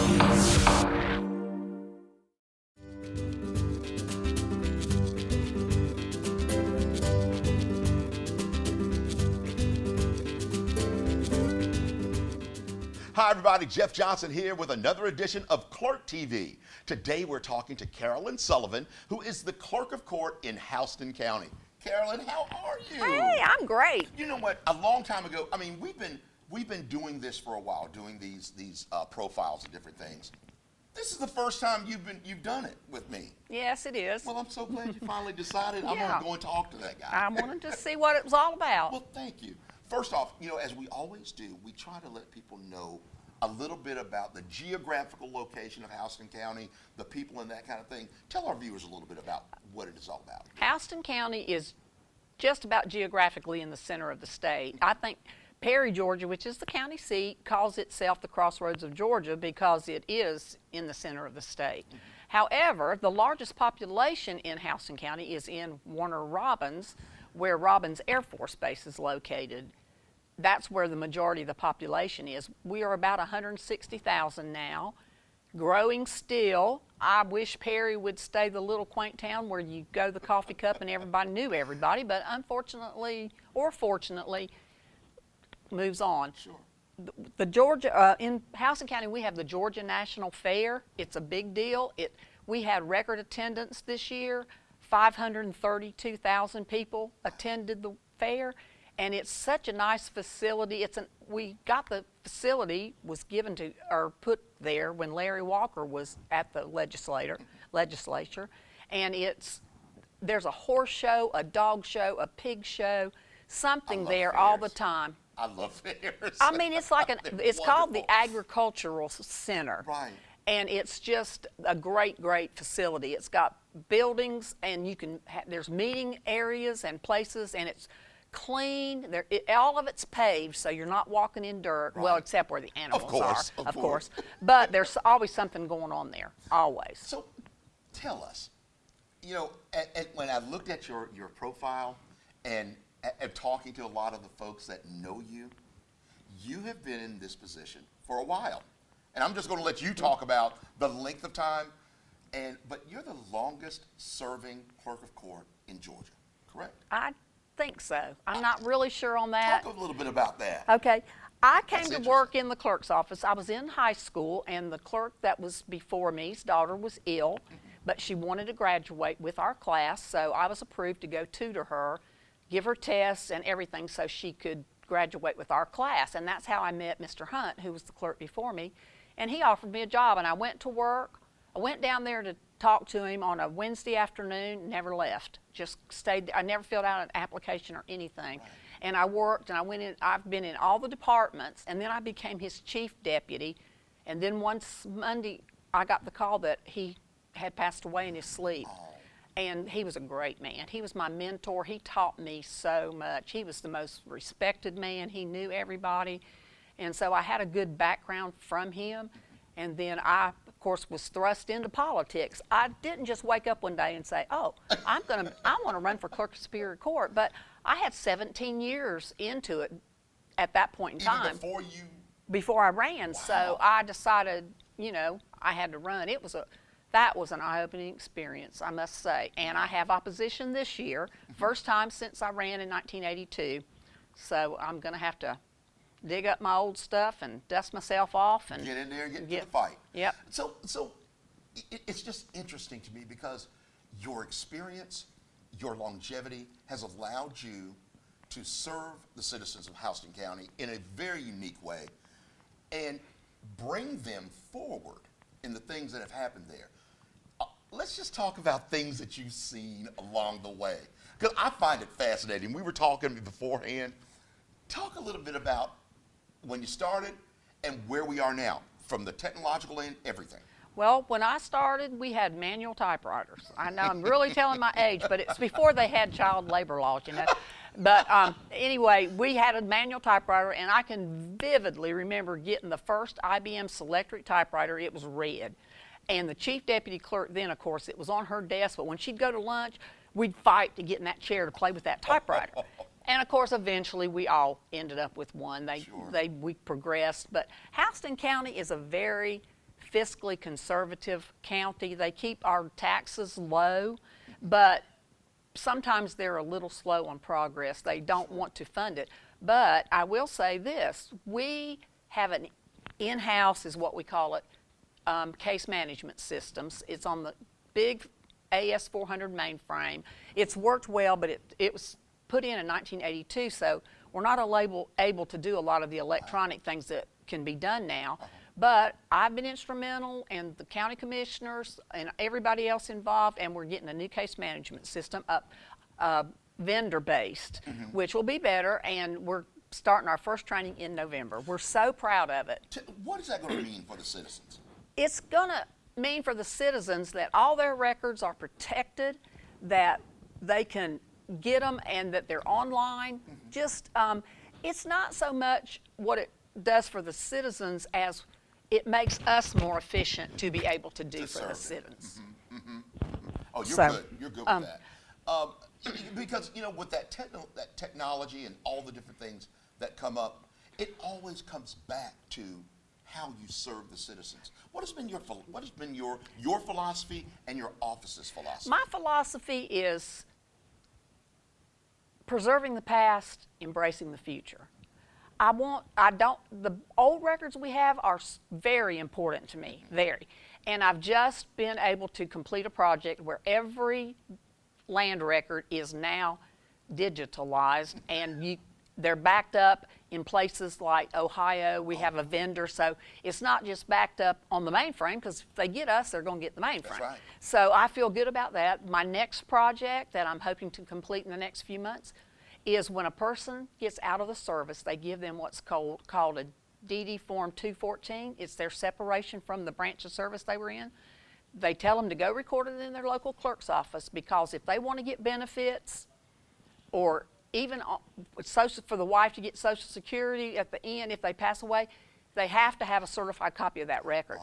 Hi everybody, Jeff Johnson here with another edition of Clerk TV. Today we're talking to Carolyn Sullivan, who is the Clerk of Court in Houston County. Carolyn, how are you? Hey, I'm great. You know what? A long time ago, I mean, we've been doing this for a while, doing these profiles and different things. This is the first time you've done it with me. Yes, it is. Well, I'm so glad you finally decided I'm going to go and talk to that guy. I wanted to see what it was all about. Well, thank you. First off, you know, as we always do, we try to let people know a little bit about the geographical location of Houston County, the people and that kind of thing. Tell our viewers a little bit about what it is all about. Houston County is just about geographically in the center of the state. I think Perry, Georgia, which is the county seat, calls itself the Crossroads of Georgia because it is in the center of the state. However, the largest population in Houston County is in Warner Robins, where Robins Air Force Base is located. That's where the majority of the population is. We are about 160,000 now, growing still. I wish Perry would stay the little quaint town where you go to the coffee cup and everybody knew everybody, but unfortunately, or fortunately, moves on. Sure. The Georgia, in Houston County, we have the Georgia National Fair. It's a big deal. We had record attendance this year. 532,000 people attended the fair. And it's such a nice facility. We got the facility was given to or put there when Larry Walker was at the legislature, and there's a horse show, a dog show, a pig show, something there fairs all the time. I love fairs. I mean, it's like it's called the wonderful. Agricultural Center, Right. and it's just a great facility. It's got buildings, and there's meeting areas and places, and it's clean. All of it's paved, so you're not walking in dirt. Right. Well, except where the animals Of are, course. But there's always something going on there, always. So, tell us, you know, when I looked at your profile and talking to a lot of the folks that know you, you have been in this position for a while. And I'm just going to let you talk about the length of time, but you're the longest serving clerk of court in Georgia, correct? I think so. I'm not really sure on that. Talk a little bit about that. Okay. I came That's to work in the clerk's office. I was in high school, and the clerk that was before me's daughter was ill, but she wanted to graduate with our class, so I was approved to go tutor her, give her tests and everything so she could graduate with our class. And that's how I met Mr. Hunt, who was the clerk before me, and he offered me a job, and I went to work. I went down there to talk to him on a Wednesday afternoon, never left, just stayed there. I never filled out an application or anything. Right. And I worked, and I went in, I've been in all the departments, and then I became his chief deputy. And then once Monday, I got the call that he had passed away in his sleep. Oh. And he was a great man. He was my mentor. He taught me so much. He was the most respected man. He knew everybody. And so I had a good background from him. And then I, of course, was thrust into politics. I didn't just wake up one day and say, oh, I want to run for clerk of Superior Court. But I had 17 years into it at that point in time. Even before I ran. Wow. So I decided, you know, I had to run. That was an eye-opening experience, I must say. And I have opposition this year, first time since I ran in 1982. So I'm going to have to dig up my old stuff and dust myself off and get in there and get into the fight. Yep. So it's just interesting to me because your experience, your longevity has allowed you to serve the citizens of Houston County in a very unique way and bring them forward in the things that have happened there. Let's just talk about things that you've seen along the way, because I find it fascinating. We were talking beforehand. Talk a little bit about when you started and where we are now, from the technological end, everything. Well, when I started, we had manual typewriters. I know I'm really telling my age, but it's before they had child labor laws, you know. But anyway, we had a manual typewriter, and I can vividly remember getting the first IBM Selectric typewriter. It was red. And the chief deputy clerk then, of course, it was on her desk, but when she'd go to lunch, we'd fight to get in that chair to play with that typewriter. And of course, eventually we all ended up with one. We progressed. But Houston County is a very fiscally conservative county. They keep our taxes low, but sometimes they're a little slow on progress. They don't want to fund it. But I will say this, we have an in-house, is what we call it, case management systems. It's on the big AS400 mainframe. It's worked well, but it was put in 1982, so we're not able to do a lot of the electronic things that can be done now. But I've been instrumental, and the county commissioners and everybody else involved, and we're getting a new case management system up, vendor-based, which will be better, and we're starting our first training in November. We're so proud of it. What is that going to mean for the citizens? It's going to mean for the citizens that all their records are protected, that they can get them, and that they're online. Just, it's not so much what it does for the citizens as it makes us more efficient to be able to do for the citizens. Oh, you're good. You're good with that. Because, you know, with that technology and all the different things that come up, it always comes back to how you serve the citizens. What has been your philosophy and your office's philosophy? My philosophy is preserving the past, embracing the future. The old records we have are very important to me, very. And I've just been able to complete a project where every land record is now digitalized, and they're backed up in places like Ohio. We have a vendor, so it's not just backed up on the mainframe, because if they get us, they're going to get the mainframe. That's right. So I feel good about that. My next project that I'm hoping to complete in the next few months is when a person gets out of the service, they give them what's called a DD Form 214. It's their separation from the branch of service they were in. They tell them to go record it in their local clerk's office, because if they want to get benefits, or even for the wife to get Social Security at the end if they pass away, they have to have a certified copy of that record.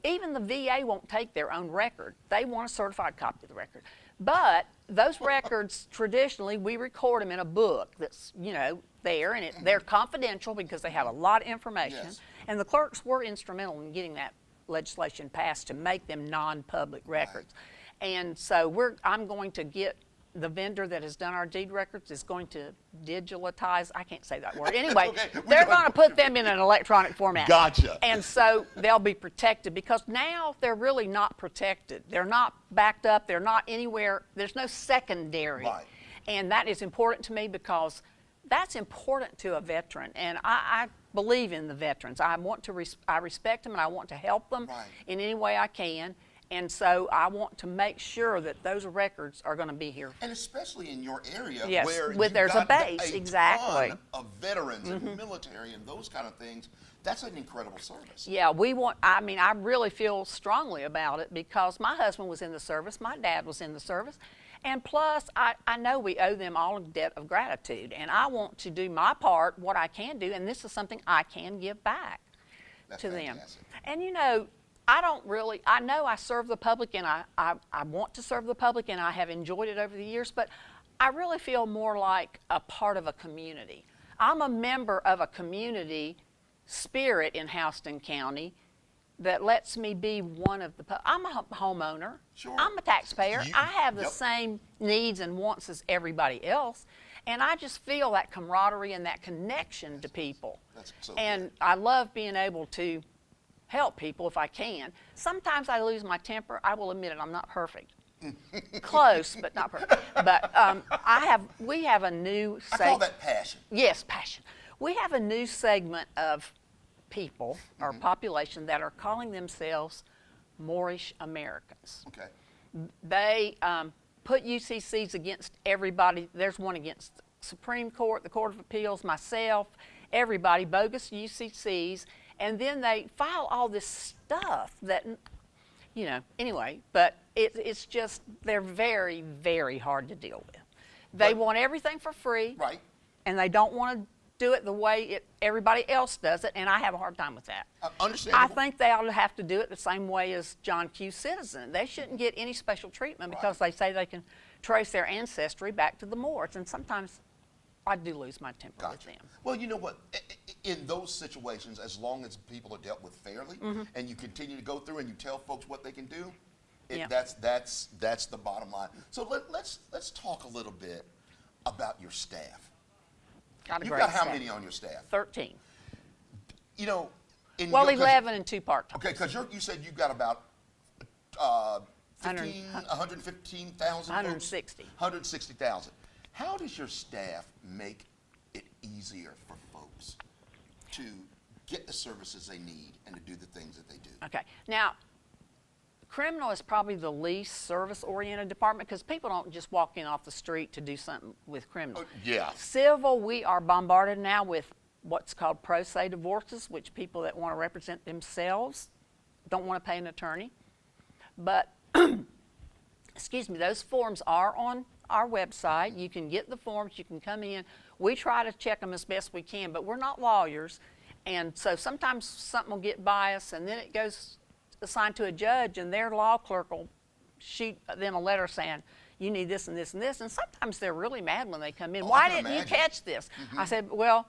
Even the VA won't take their own record. They want a certified copy of the record. But those records, traditionally, we record them in a book that's, you know, there, and they're confidential because they have a lot of information. Yes. And the clerks were instrumental in getting that legislation passed to make them non-public records. And so I'm going to get the vendor that has done our deed records is going to digitize, I can't say that word. Anyway, okay. They're going to put them in an electronic format. Gotcha. And so they'll be protected, because now they're really not protected. They're not backed up. They're not anywhere. There's no secondary. Right. And that is important to me, because that's important to a veteran. And I believe in the veterans. I respect them, and I want to help them in any way I can. And so I want to make sure that those records are going to be here. And especially in your area, Yes, where there's a base, exactly. ton of veterans and military and those kind of things. That's an incredible service. Yeah, I really feel strongly about it, because my husband was in the service, my dad was in the service, and plus I know we owe them all a debt of gratitude, and I want to do my part, what I can do, and this is something I can give back to them. And you know, I know I serve the public, and I want to serve the public, and I have enjoyed it over the years, but I really feel more like a part of a community. I'm a member of a community spirit in Houston County that lets me be one of I'm a homeowner. Sure. I'm a taxpayer. I have the same needs and wants as everybody else. And I just feel that camaraderie and that connection to people. That's so and good. I love being able to help people if I can. Sometimes I lose my temper. I will admit it, I'm not perfect. Close, but not perfect. But we have a new I call that passion. Yes, passion. We have a new segment of people or population that are calling themselves Moorish Americans. Okay. They put UCCs against everybody. There's one against the Supreme Court, the Court of Appeals, myself, everybody, bogus UCCs. And then they file all this stuff that, you know, anyway, but it's just, they're very, very hard to deal with. They want everything for free. Right. And they don't want to do it the way everybody else does it, and I have a hard time with that. Understandable. I think they ought to have to do it the same way as John Q. Citizen. They shouldn't get any special treatment because they say they can trace their ancestry back to the Moors, and sometimes I do lose my temper with Gotcha. them. Well, you know what? In those situations, as long as people are dealt with fairly, and you continue to go through and you tell folks what they can do, Yeah. that's the bottom line. So let's talk a little bit about your staff. Got a You've great got how staff. many on your staff? 13. You know, in Well, your, 'cause- 11 and 2 part-time. Okay, because you said you've got about 115,000 160. 160,000. How does your staff make it easier for folks to get the services they need and to do the things that they do? Okay. Now, criminal is probably the least service-oriented department because people don't just walk in off the street to do something with criminal. Yeah. Civil, we are bombarded now with what's called pro se divorces, which people that want to represent themselves don't want to pay an attorney. But, excuse me, those forms are on our website. You can get the forms, you can come in. We try to check them as best we can, but we're not lawyers. And so sometimes something will get by us, and then it goes assigned to a judge, and their law clerk will shoot them a letter saying, you need this and this and this. And sometimes they're really mad when they come in. Oh, I Why can didn't you imagine. catch this? I said, well,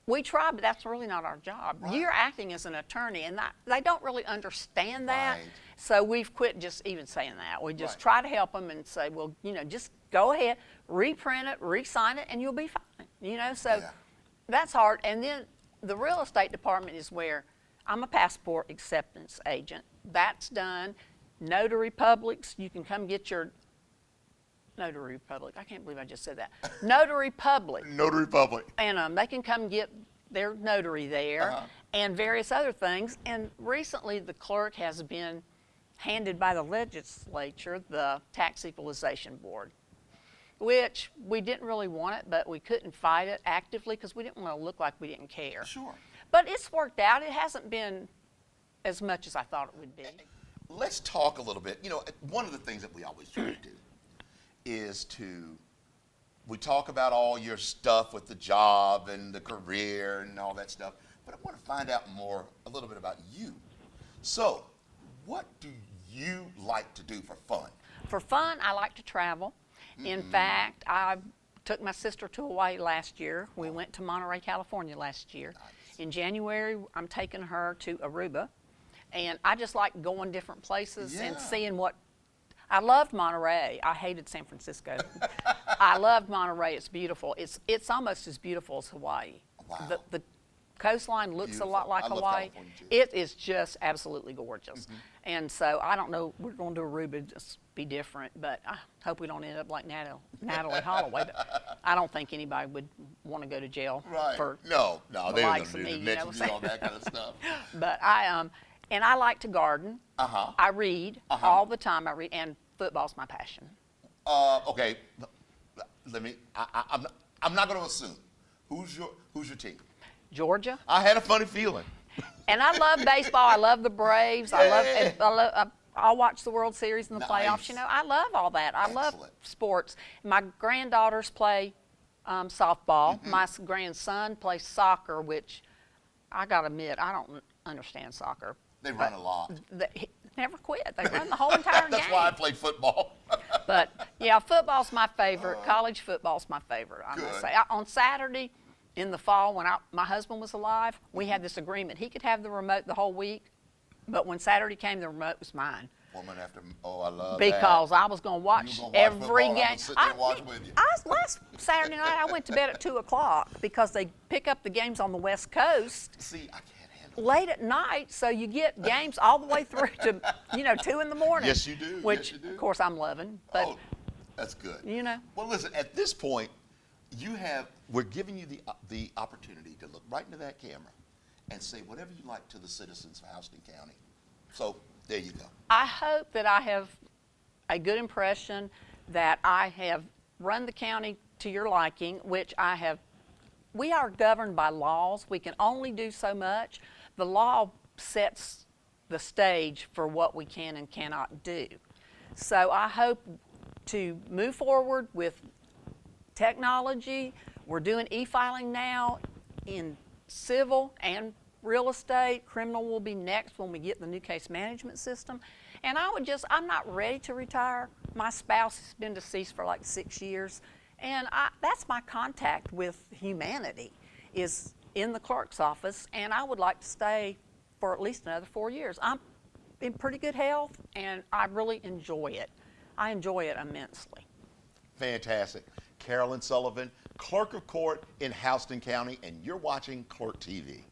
we tried, but that's really not our job. Right. You're acting as an attorney, and they don't really understand that. Right. So we've quit just even saying that. We just Right. try to help them and say, well, just go ahead, reprint it, re-sign it, and you'll be fine. So Yeah. that's hard. And then the real estate department is where I'm a passport acceptance agent. That's done. Notary publics, you can come get your notary public. I can't believe I just said that. Notary public. Notary public. And they can come get their notary there Uh-huh. and various other things. And recently, the clerk has been handed by the legislature the tax equalization board, which we didn't really want it, but we couldn't fight it actively because we didn't want to look like we didn't care. Sure. But it's worked out. It hasn't been as much as I thought it would be. Let's talk a little bit. One of the things that we always try to do is we talk about all your stuff with the job and the career and all that stuff, but I want to find out a little bit about you. So, what do you like to do for fun? For fun, I like to travel. In fact, I took my sister to Hawaii last year. We went to Monterey, California last year. In January, I'm taking her to Aruba. And I just like going different places and Yeah. seeing what. I loved Monterey. I hated San Francisco. I loved Monterey. It's beautiful. It's almost as beautiful as Hawaii. Wow. The coastline looks Beautiful. a lot like I love Hawaii. California, too. It is just absolutely gorgeous. And so I don't know. We're going to Aruba, just be different. But I hope we don't end up like Natalie Holloway. But I don't think anybody would want to go to jail Right. for No, the they don't likes do of me. the You know mentions what and I'm all that kind of stuff. But and I like to garden. Uh-huh. I read all the time. I read, and football's my passion. Okay, I'm not going to assume. Who's your team? Georgia. I had a funny feeling. And I love baseball. I love the Braves. I Yeah. love. I'll watch the World Series and the playoffs. Nice. I love all that. I love Excellent. sports. My granddaughters play softball. My grandson plays soccer, which I gotta admit I don't understand soccer. They run a lot. He never quit. They run the whole entire game. That's why I play football. But yeah, football's my favorite. College football's my favorite. I must Good. say. On Saturday, in the fall, when my husband was alive, we had this agreement. He could have the remote the whole week, but when Saturday came, the remote was mine Woman after, I love because that. I was going to watch You were gonna watch every football, and I game. would sit there and watch with you. Last Saturday night, I went to bed at 2:00 because they pick up the games on the West Coast See, I can't handle late at night, so you get games all the way through to 2 in the morning. Yes, you do. Yes, Which, you do. of course, I'm loving. But Oh, that's good. you know. Well, listen, at this point, we're giving you the opportunity to look right into that camera and say whatever you like to the citizens of Houston County. So, there you go. I hope that I have a good impression, that I have run the county to your liking, which I have. We are governed by laws. We can only do so much. The law sets the stage for what we can and cannot do. So I hope to move forward with technology. We're doing e-filing now in civil and real estate. Criminal will be next when we get the new case management system. And I'm not ready to retire. My spouse has been deceased for like 6 years, And that's my contact with humanity, is in the clerk's office, and I would like to stay for at least another 4 years. I'm in pretty good health, and I really enjoy it. I enjoy it immensely. Fantastic. Carolyn Sullivan, Clerk of Court in Houston County, and you're watching Clerk TV.